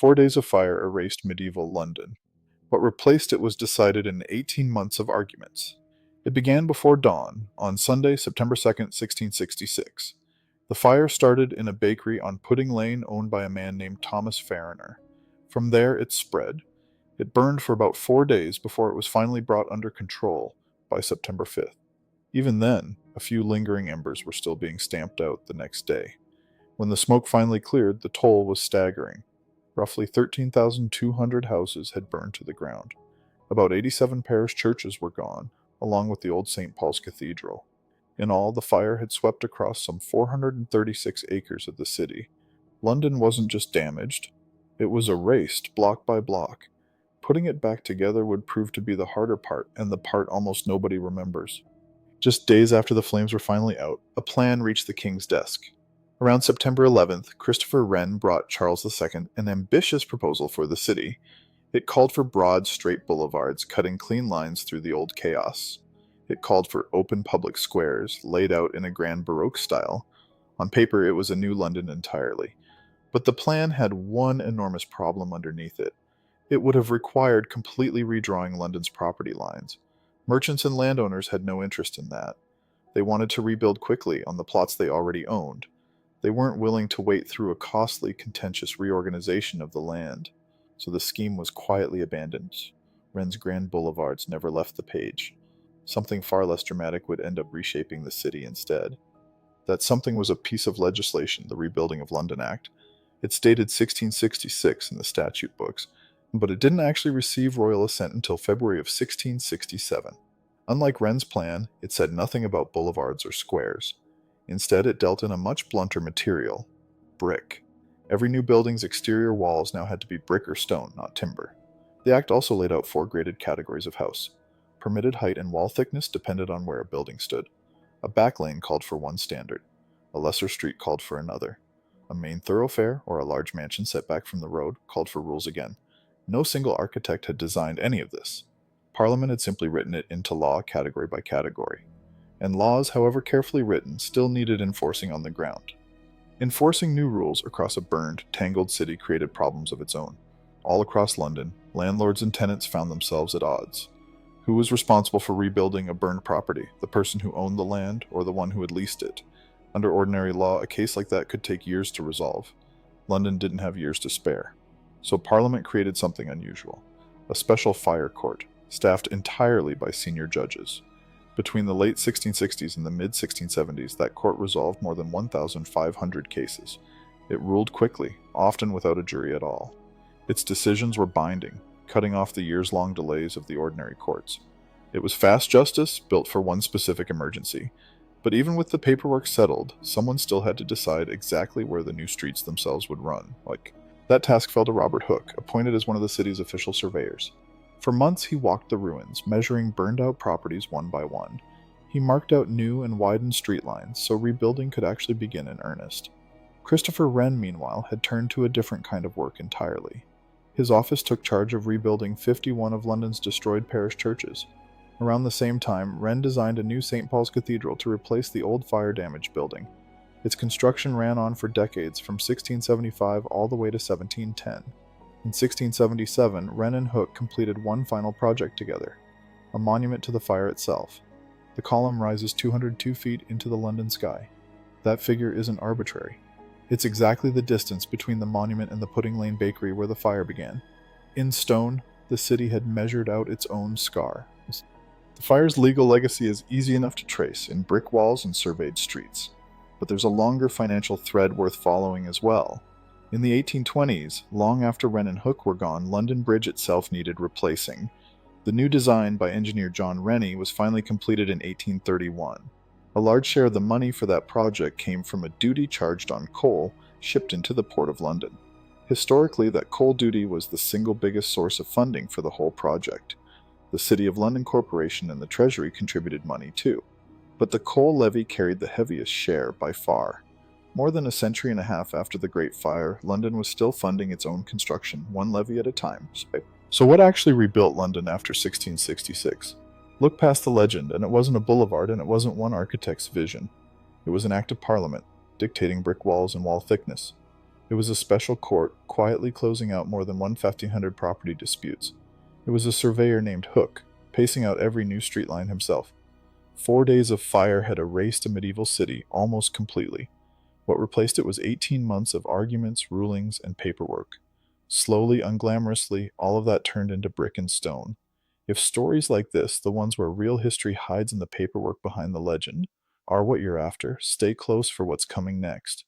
4 days of fire erased medieval London. What replaced it was decided in 18 months of arguments. It began before dawn, on Sunday, September 2nd, 1666. The fire started in a bakery on Pudding Lane owned by a man named Thomas Fariner. From there it spread. It burned for about 4 days before it was finally brought under control by September 5th. Even then, a few lingering embers were still being stamped out the next day. When the smoke finally cleared, the toll was staggering. Roughly 13,200 houses had burned to the ground. About 87 parish churches were gone, along with the old St. Paul's Cathedral. In all, the fire had swept across some 436 acres of the city. London wasn't just damaged, it was erased block by block. Putting it back together would prove to be the harder part, and the part almost nobody remembers. Just days after the flames were finally out, a plan reached the king's desk. Around September 11th, Christopher Wren brought Charles II an ambitious proposal for the city. It called for broad, straight boulevards cutting clean lines through the old chaos. It called for open public squares, laid out in a grand Baroque style. On paper, it was a new London entirely. But the plan had one enormous problem underneath it. It would have required completely redrawing London's property lines. Merchants and landowners had no interest in that. They wanted to rebuild quickly on the plots they already owned. They weren't willing to wait through a costly, contentious reorganization of the land. So the scheme was quietly abandoned. Wren's grand boulevards never left the page. Something far less dramatic would end up reshaping the city instead. That something was a piece of legislation, the Rebuilding of London Act. It's dated 1666 in the statute books, but it didn't actually receive royal assent until February of 1667. Unlike Wren's plan, it said nothing about boulevards or squares. Instead, it dealt in a much blunter material: brick. Every new building's exterior walls now had to be brick or stone, not timber. The act also laid out 4 graded categories of house. Permitted height and wall thickness depended on where a building stood. A back lane called for one standard. A lesser street called for another. A main thoroughfare, or a large mansion set back from the road, called for rules again. No single architect had designed any of this. Parliament had simply written it into law category by category. And laws, however carefully written, still needed enforcing on the ground. Enforcing new rules across a burned, tangled city created problems of its own. All across London, landlords and tenants found themselves at odds. Who was responsible for rebuilding a burned property, the person who owned the land or the one who had leased it? Under ordinary law, a case like that could take years to resolve. London didn't have years to spare. So Parliament created something unusual: a special fire court, staffed entirely by senior judges. Between the late 1660s and the mid-1670s, that court resolved more than 1,500 cases. It ruled quickly, often without a jury at all. Its decisions were binding, cutting off the years-long delays of the ordinary courts. It was fast justice, built for one specific emergency. But even with the paperwork settled, someone still had to decide exactly where the new streets themselves would run. That task fell to Robert Hooke, appointed as one of the city's official surveyors. For months he walked the ruins, measuring burned-out properties one by one. He marked out new and widened street lines so rebuilding could actually begin in earnest. Christopher Wren, meanwhile, had turned to a different kind of work entirely. His office took charge of rebuilding 51 of London's destroyed parish churches. Around the same time, Wren designed a new St. Paul's Cathedral to replace the old fire-damaged building. Its construction ran on for decades, from 1675 all the way to 1710. In 1677, Wren and Hooke completed one final project together: a monument to the fire itself. The column rises 202 feet into the London sky. That figure isn't arbitrary. It's exactly the distance between the monument and the Pudding Lane bakery where the fire began. In stone, the city had measured out its own scar. The fire's legal legacy is easy enough to trace in brick walls and surveyed streets. But there's a longer financial thread worth following as well. In the 1820s, long after Wren and Hooke were gone, London Bridge itself needed replacing. The new design by engineer John Rennie was finally completed in 1831. A large share of the money for that project came from a duty charged on coal shipped into the Port of London. Historically, that coal duty was the single biggest source of funding for the whole project. The City of London Corporation and the Treasury contributed money too. But the coal levy carried the heaviest share by far. More than a century and a half after the Great Fire, London was still funding its own construction, one levy at a time. So what actually rebuilt London after 1666? Look past the legend, and it wasn't a boulevard, and it wasn't one architect's vision. It was an act of Parliament, dictating brick walls and wall thickness. It was a special court, quietly closing out more than 1,500 property disputes. It was a surveyor named Hook, pacing out every new street line himself. 4 days of fire had erased a medieval city almost completely. What replaced it was 18 months of arguments, rulings, and paperwork. Slowly, unglamorously, all of that turned into brick and stone. If stories like this, the ones where real history hides in the paperwork behind the legend, are what you're after, stay close for what's coming next.